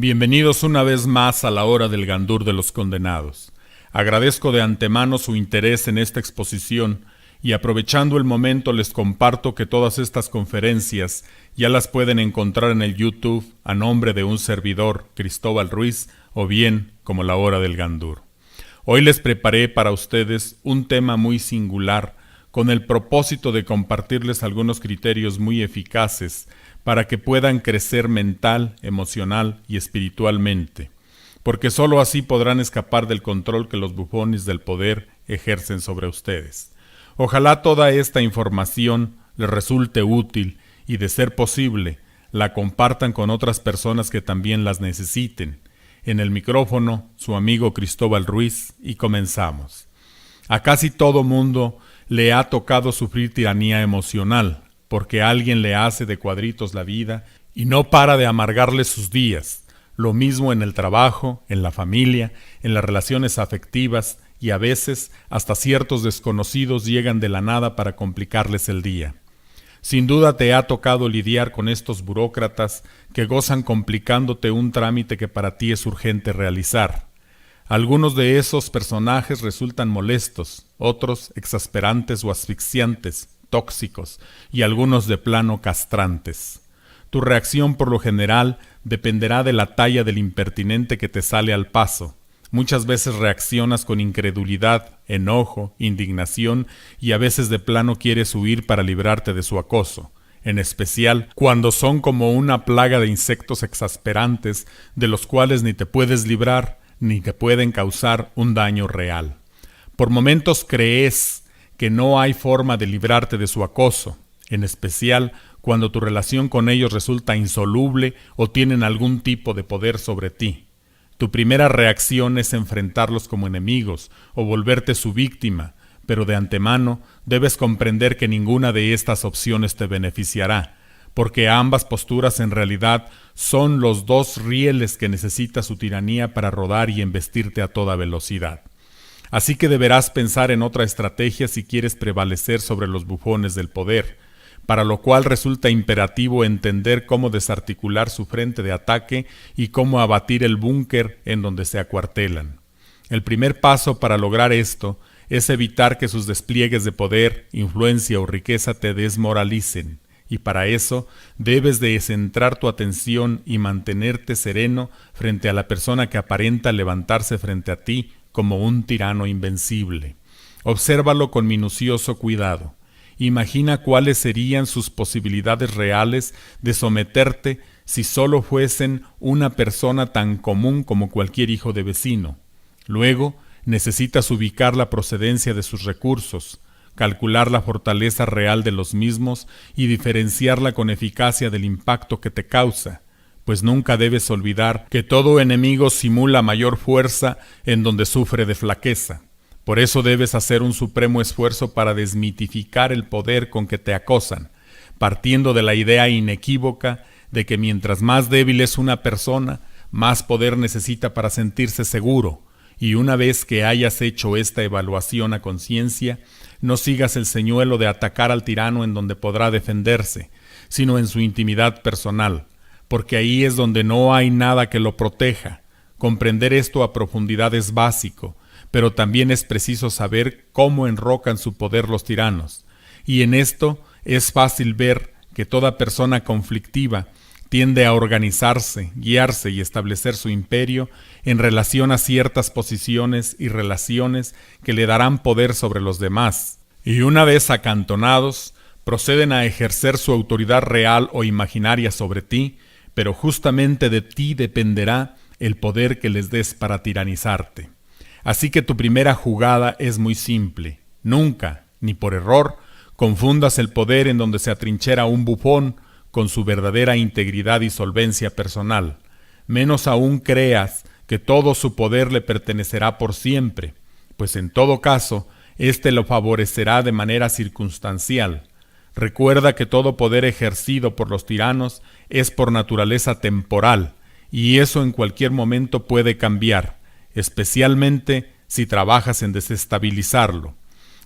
Bienvenidos una vez más a la hora del Gandur de los Condenados. Agradezco de antemano su interés en esta exposición y aprovechando el momento les comparto que todas estas conferencias ya las pueden encontrar en el YouTube a nombre de un servidor, Cristóbal Ruiz, o bien como la hora del Gandur. Hoy les preparé para ustedes un tema muy singular con el propósito de compartirles algunos criterios muy eficaces para que puedan crecer mental, emocional y espiritualmente, porque sólo así podrán escapar del control que los bufones del poder ejercen sobre ustedes. Ojalá toda esta información les resulte útil y, de ser posible, la compartan con otras personas que también las necesiten. En el micrófono, su amigo Cristóbal Ruiz, y comenzamos. A casi todo mundo le ha tocado sufrir tiranía emocional, porque alguien le hace de cuadritos la vida y no para de amargarle sus días. Lo mismo en el trabajo, en la familia, en las relaciones afectivas y a veces hasta ciertos desconocidos llegan de la nada para complicarles el día. Sin duda te ha tocado lidiar con estos burócratas que gozan complicándote un trámite que para ti es urgente realizar. Algunos de esos personajes resultan molestos, otros exasperantes o asfixiantes, tóxicos y algunos de plano castrantes. Tu reacción por lo general dependerá de la talla del impertinente que te sale al paso. Muchas veces reaccionas con incredulidad, enojo, indignación y a veces de plano quieres huir para librarte de su acoso, en especial cuando son como una plaga de insectos exasperantes de los cuales ni te puedes librar ni te pueden causar un daño real. Por momentos crees que no hay forma de librarte de su acoso, en especial cuando tu relación con ellos resulta insoluble o tienen algún tipo de poder sobre ti. Tu primera reacción es enfrentarlos como enemigos o volverte su víctima, pero de antemano debes comprender que ninguna de estas opciones te beneficiará, porque ambas posturas en realidad son los dos rieles que necesita su tiranía para rodar y embestirte a toda velocidad. Así que deberás pensar en otra estrategia si quieres prevalecer sobre los bufones del poder, para lo cual resulta imperativo entender cómo desarticular su frente de ataque y cómo abatir el búnker en donde se acuartelan. El primer paso para lograr esto es evitar que sus despliegues de poder, influencia o riqueza te desmoralicen, y para eso debes de centrar tu atención y mantenerte sereno frente a la persona que aparenta levantarse frente a ti como un tirano invencible. Obsérvalo con minucioso cuidado. Imagina cuáles serían sus posibilidades reales de someterte si solo fuesen una persona tan común como cualquier hijo de vecino. Luego, necesitas ubicar la procedencia de sus recursos, calcular la fortaleza real de los mismos y diferenciarla con eficacia del impacto que te causa, pues nunca debes olvidar que todo enemigo simula mayor fuerza en donde sufre de flaqueza. Por eso debes hacer un supremo esfuerzo para desmitificar el poder con que te acosan, partiendo de la idea inequívoca de que mientras más débil es una persona, más poder necesita para sentirse seguro, y una vez que hayas hecho esta evaluación a conciencia, no sigas el señuelo de atacar al tirano en donde podrá defenderse, sino en su intimidad personal, porque ahí es donde no hay nada que lo proteja. Comprender esto a profundidad es básico, pero también es preciso saber cómo enrocan su poder los tiranos. Y en esto es fácil ver que toda persona conflictiva tiende a organizarse, guiarse y establecer su imperio en relación a ciertas posiciones y relaciones que le darán poder sobre los demás. Y una vez acantonados, proceden a ejercer su autoridad real o imaginaria sobre ti, pero justamente de ti dependerá el poder que les des para tiranizarte. Así que tu primera jugada es muy simple. Nunca, ni por error, confundas el poder en donde se atrinchera un bufón con su verdadera integridad y solvencia personal. Menos aún creas que todo su poder le pertenecerá por siempre, pues en todo caso, éste lo favorecerá de manera circunstancial. Recuerda que todo poder ejercido por los tiranos es por naturaleza temporal, y eso en cualquier momento puede cambiar, especialmente si trabajas en desestabilizarlo.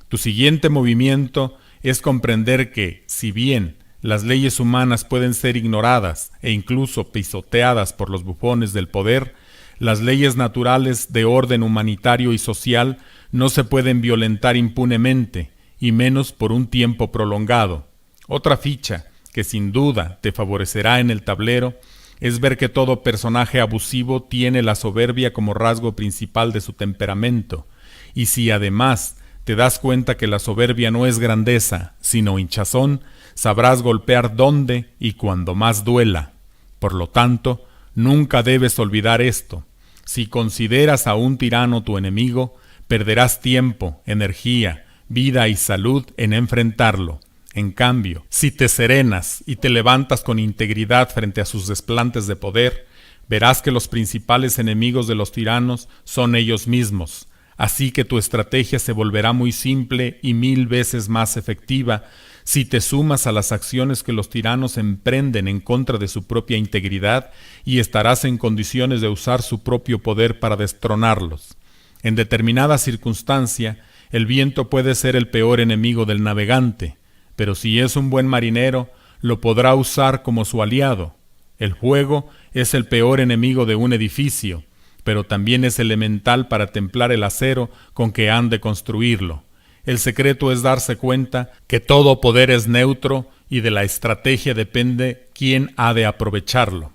Tu siguiente movimiento es comprender que, si bien Las leyes humanas pueden ser ignoradas e incluso pisoteadas por los bufones del poder, las leyes naturales de orden humanitario y social no se pueden violentar impunemente, y menos por un tiempo prolongado. Otra ficha, que sin duda te favorecerá en el tablero, es ver que todo personaje abusivo tiene la soberbia como rasgo principal de su temperamento, y si además te das cuenta que la soberbia no es grandeza, sino hinchazón, sabrás golpear donde y cuando más duela. Por lo tanto, nunca debes olvidar esto. Si consideras a un tirano tu enemigo, perderás tiempo, energía, vida y salud en enfrentarlo. En cambio, si te serenas y te levantas con integridad frente a sus desplantes de poder, verás que los principales enemigos de los tiranos son ellos mismos. Así que tu estrategia se volverá muy simple y 1000 veces más efectiva si te sumas a las acciones que los tiranos emprenden en contra de su propia integridad y estarás en condiciones de usar su propio poder para destronarlos. En determinada circunstancia, el viento puede ser el peor enemigo del navegante, pero si es un buen marinero, lo podrá usar como su aliado. El fuego es el peor enemigo de un edificio, pero también es elemental para templar el acero con que han de construirlo. El secreto es darse cuenta que todo poder es neutro y de la estrategia depende quién ha de aprovecharlo.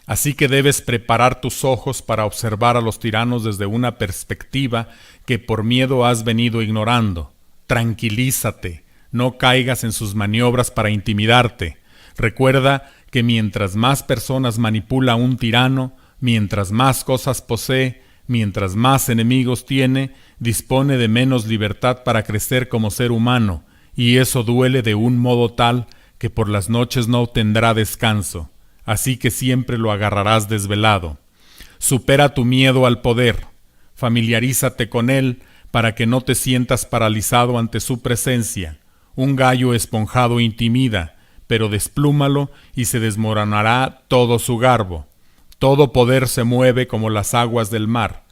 Así que debes preparar tus ojos para observar a los tiranos desde una perspectiva que por miedo has venido ignorando. Tranquilízate, no caigas en sus maniobras para intimidarte. Recuerda que mientras más personas manipula un tirano, mientras más cosas posee, mientras más enemigos tiene, dispone de menos libertad para crecer como ser humano, y eso duele de un modo tal que por las noches no tendrá descanso, así que siempre lo agarrarás desvelado. Supera tu miedo al poder, familiarízate con él para que no te sientas paralizado ante su presencia. Un gallo esponjado intimida, pero desplúmalo y se desmoronará todo su garbo. Todo poder se mueve como las aguas del mar.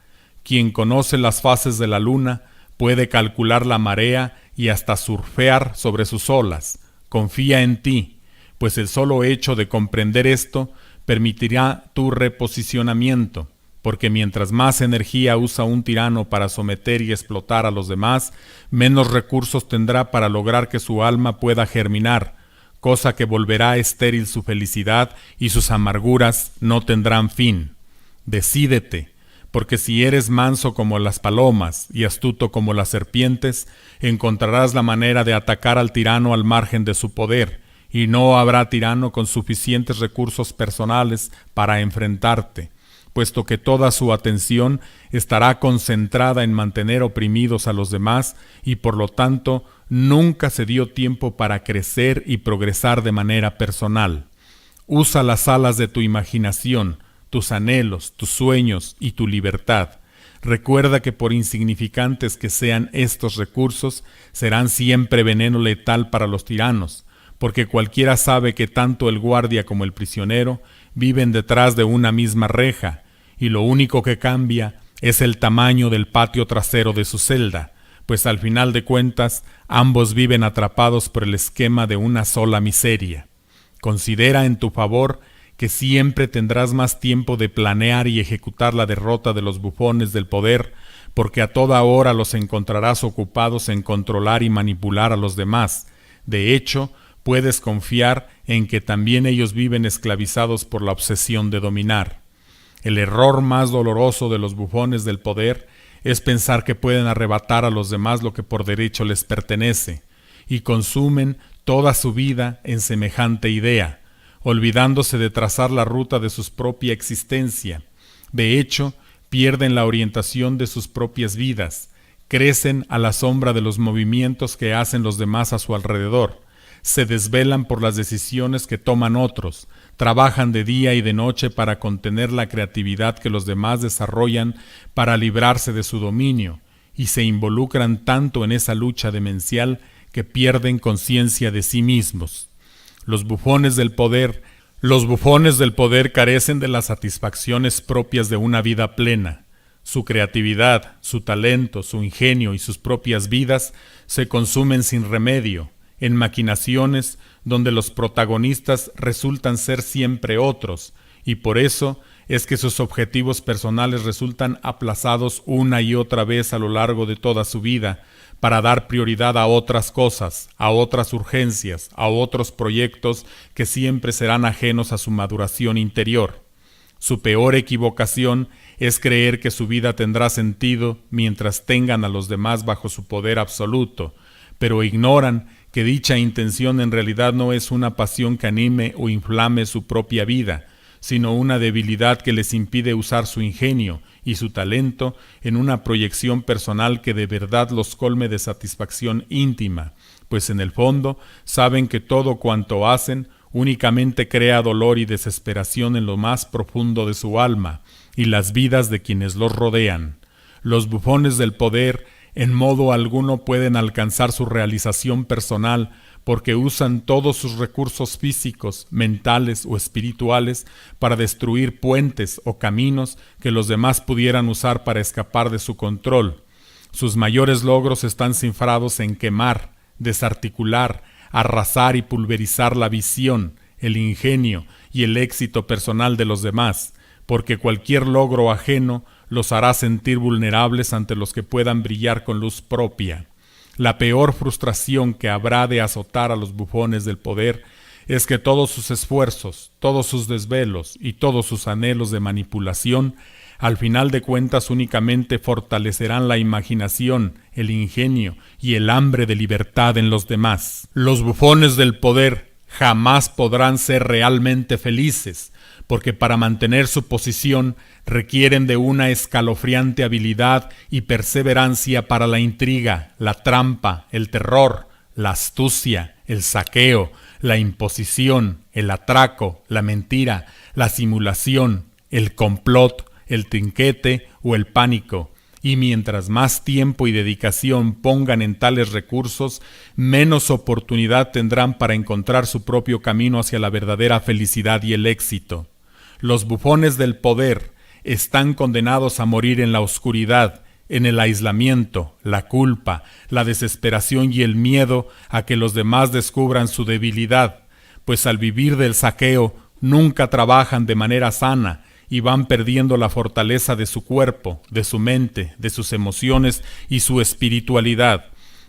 Quien conoce las fases de la luna puede calcular la marea y hasta surfear sobre sus olas. Confía en ti, pues el solo hecho de comprender esto permitirá tu reposicionamiento, porque mientras más energía usa un tirano para someter y explotar a los demás, menos recursos tendrá para lograr que su alma pueda germinar, cosa que volverá estéril su felicidad y sus amarguras no tendrán fin. Decídete, porque si eres manso como las palomas y astuto como las serpientes, encontrarás la manera de atacar al tirano al margen de su poder, y no habrá tirano con suficientes recursos personales para enfrentarte, puesto que toda su atención estará concentrada en mantener oprimidos a los demás y por lo tanto nunca se dio tiempo para crecer y progresar de manera personal. Usa las alas de tu imaginación, tus anhelos, tus sueños y tu libertad. Recuerda que por insignificantes que sean estos recursos, serán siempre veneno letal para los tiranos, porque cualquiera sabe que tanto el guardia como el prisionero viven detrás de una misma reja, y lo único que cambia es el tamaño del patio trasero de su celda, pues al final de cuentas ambos viven atrapados por el esquema de una sola miseria. Considera en tu favor que siempre tendrás más tiempo de planear y ejecutar la derrota de los bufones del poder, porque a toda hora los encontrarás ocupados en controlar y manipular a los demás. De hecho, puedes confiar en que también ellos viven esclavizados por la obsesión de dominar. El error más doloroso de los bufones del poder es pensar que pueden arrebatar a los demás lo que por derecho les pertenece, y consumen toda su vida en semejante idea, olvidándose de trazar la ruta de su propia existencia. De hecho, pierden la orientación de sus propias vidas, crecen a la sombra de los movimientos que hacen los demás a su alrededor, se desvelan por las decisiones que toman otros, trabajan de día y de noche para contener la creatividad que los demás desarrollan para librarse de su dominio, y se involucran tanto en esa lucha demencial que pierden conciencia de sí mismos. Los bufones del poder carecen de las satisfacciones propias de una vida plena. Su creatividad, su talento, su ingenio y sus propias vidas se consumen sin remedio. en maquinaciones donde los protagonistas resultan ser siempre otros, y por eso es que sus objetivos personales resultan aplazados una y otra vez a lo largo de toda su vida, para dar prioridad a otras cosas, a otras urgencias, a otros proyectos que siempre serán ajenos a su maduración interior. Su peor equivocación es creer que su vida tendrá sentido mientras tengan a los demás bajo su poder absoluto, pero ignoran que dicha intención en realidad no es una pasión que anime o inflame su propia vida, sino una debilidad que les impide usar su ingenio y su talento en una proyección personal que de verdad los colme de satisfacción íntima, pues en el fondo saben que todo cuanto hacen únicamente crea dolor y desesperación en lo más profundo de su alma y las vidas de quienes los rodean. Los bufones del poder en modo alguno pueden alcanzar su realización personal porque usan todos sus recursos físicos, mentales o espirituales para destruir puentes o caminos que los demás pudieran usar para escapar de su control. Sus mayores logros están cifrados en quemar, desarticular, arrasar y pulverizar la visión, el ingenio y el éxito personal de los demás, porque cualquier logro ajeno los hará sentir vulnerables ante los que puedan brillar con luz propia. La peor frustración que habrá de azotar a los bufones del poder es que todos sus esfuerzos, todos sus desvelos y todos sus anhelos de manipulación, al final de cuentas únicamente fortalecerán la imaginación, el ingenio y el hambre de libertad en los demás. Los bufones del poder jamás podrán ser realmente felices, porque para mantener su posición requieren de una escalofriante habilidad y perseverancia para la intriga, la trampa, el terror, la astucia, el saqueo, la imposición, el atraco, la mentira, la simulación, el complot, el trinquete o el pánico. Y mientras más tiempo y dedicación pongan en tales recursos, menos oportunidad tendrán para encontrar su propio camino hacia la verdadera felicidad y el éxito. Los bufones del poder están condenados a morir en la oscuridad, en el aislamiento, la culpa, la desesperación y el miedo a que los demás descubran su debilidad, pues al vivir del saqueo nunca trabajan de manera sana y van perdiendo la fortaleza de su cuerpo, de su mente, de sus emociones y su espiritualidad.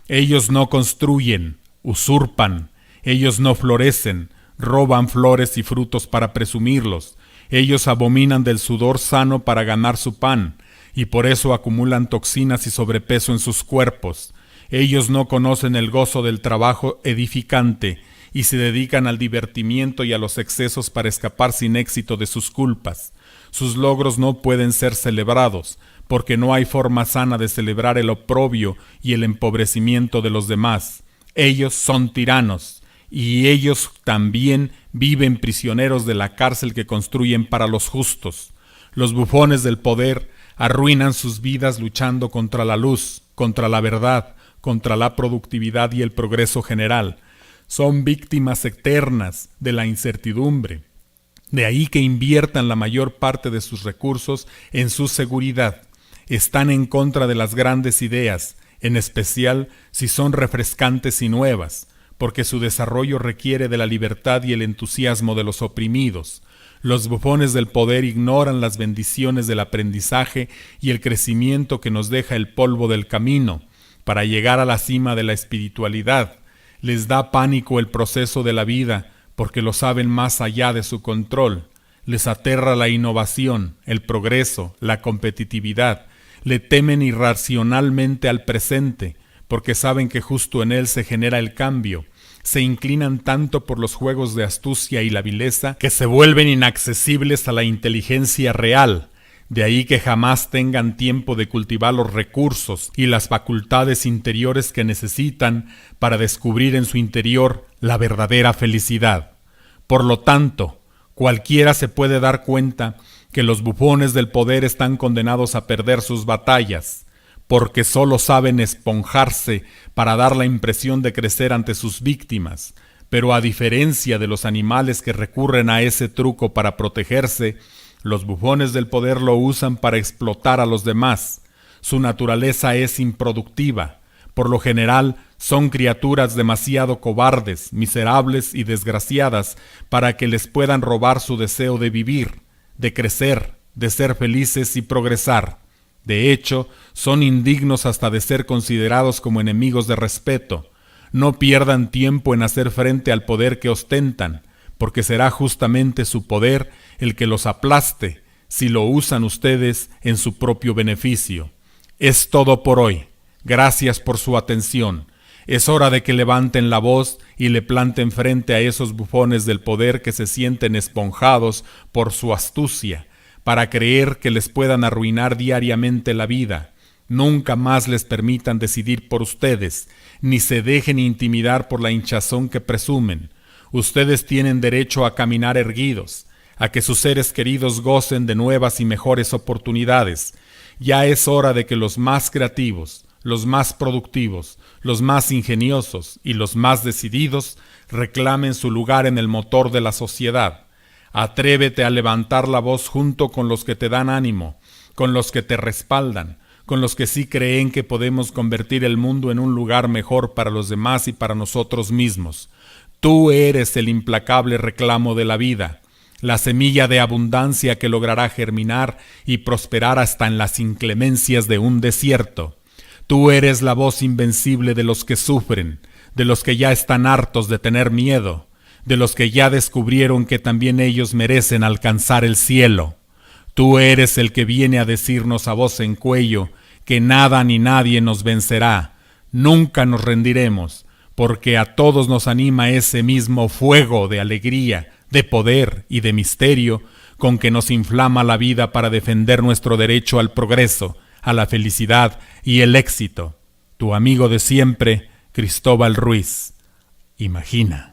Ellos no construyen, usurpan, ellos no florecen, roban flores y frutos para presumirlos. Ellos abominan del sudor sano para ganar su pan, y por eso acumulan toxinas y sobrepeso en sus cuerpos. Ellos no conocen el gozo del trabajo edificante, y se dedican al divertimiento y a los excesos para escapar sin éxito de sus culpas. Sus logros no pueden ser celebrados, porque no hay forma sana de celebrar el oprobio y el empobrecimiento de los demás. Ellos son tiranos, y ellos también viven prisioneros de la cárcel que construyen para los justos. Los bufones del poder arruinan sus vidas luchando contra la luz, contra la verdad, contra la productividad y el progreso general. Son víctimas eternas de la incertidumbre. De ahí que inviertan la mayor parte de sus recursos en su seguridad. Están en contra de las grandes ideas, en especial si son refrescantes y nuevas, porque su desarrollo requiere de la libertad y el entusiasmo de los oprimidos. Los bufones del poder ignoran las bendiciones del aprendizaje y el crecimiento que nos deja el polvo del camino, para llegar a la cima de la espiritualidad. Les da pánico el proceso de la vida, porque lo saben más allá de su control. Les aterra la innovación, el progreso, la competitividad. Le temen irracionalmente al presente, porque saben que justo en él se genera el cambio. Se inclinan tanto por los juegos de astucia y la vileza que se vuelven inaccesibles a la inteligencia real. De ahí que jamás tengan tiempo de cultivar los recursos y las facultades interiores que necesitan para descubrir en su interior la verdadera felicidad. Por lo tanto, cualquiera se puede dar cuenta que los bufones del poder están condenados a perder sus batallas, porque solo saben esponjarse para dar la impresión de crecer ante sus víctimas, pero a diferencia de los animales que recurren a ese truco para protegerse, los bufones del poder lo usan para explotar a los demás. Su naturaleza es improductiva. Por lo general, Son criaturas demasiado cobardes, miserables y desgraciadas para que les puedan robar su deseo de vivir, de crecer, de ser felices y progresar. De hecho, son indignos hasta de ser considerados como enemigos de respeto. No pierdan tiempo en hacer frente al poder que ostentan, porque será justamente su poder el que los aplaste si lo usan ustedes en su propio beneficio. Es todo por hoy. Gracias por su atención. Es hora de que levanten la voz y le planten frente a esos bufones del poder que se sienten esponjados por su astucia, para creer que les puedan arruinar diariamente la vida. Nunca más les permitan decidir por ustedes, ni se dejen intimidar por la hinchazón que presumen. Ustedes tienen derecho a caminar erguidos, a que sus seres queridos gocen de nuevas y mejores oportunidades. Ya es hora de que los más creativos, los más productivos, los más ingeniosos y los más decididos reclamen su lugar en el motor de la sociedad. Atrévete a levantar la voz junto con los que te dan ánimo, con los que te respaldan, con los que sí creen que podemos convertir el mundo en un lugar mejor para los demás y para nosotros mismos. Tú eres el implacable reclamo de la vida, la semilla de abundancia que logrará germinar y prosperar hasta en las inclemencias de un desierto. Tú eres la voz invencible de los que sufren, de los que ya están hartos de tener miedo, de los que ya descubrieron que también ellos merecen alcanzar el cielo. Tú eres el que viene a decirnos a voz en cuello que nada ni nadie nos vencerá. Nunca nos rendiremos, porque a todos nos anima ese mismo fuego de alegría, de poder y de misterio con que nos inflama la vida para defender nuestro derecho al progreso, a la felicidad y el éxito. Tu amigo de siempre, Cristóbal Ruiz. Imagina.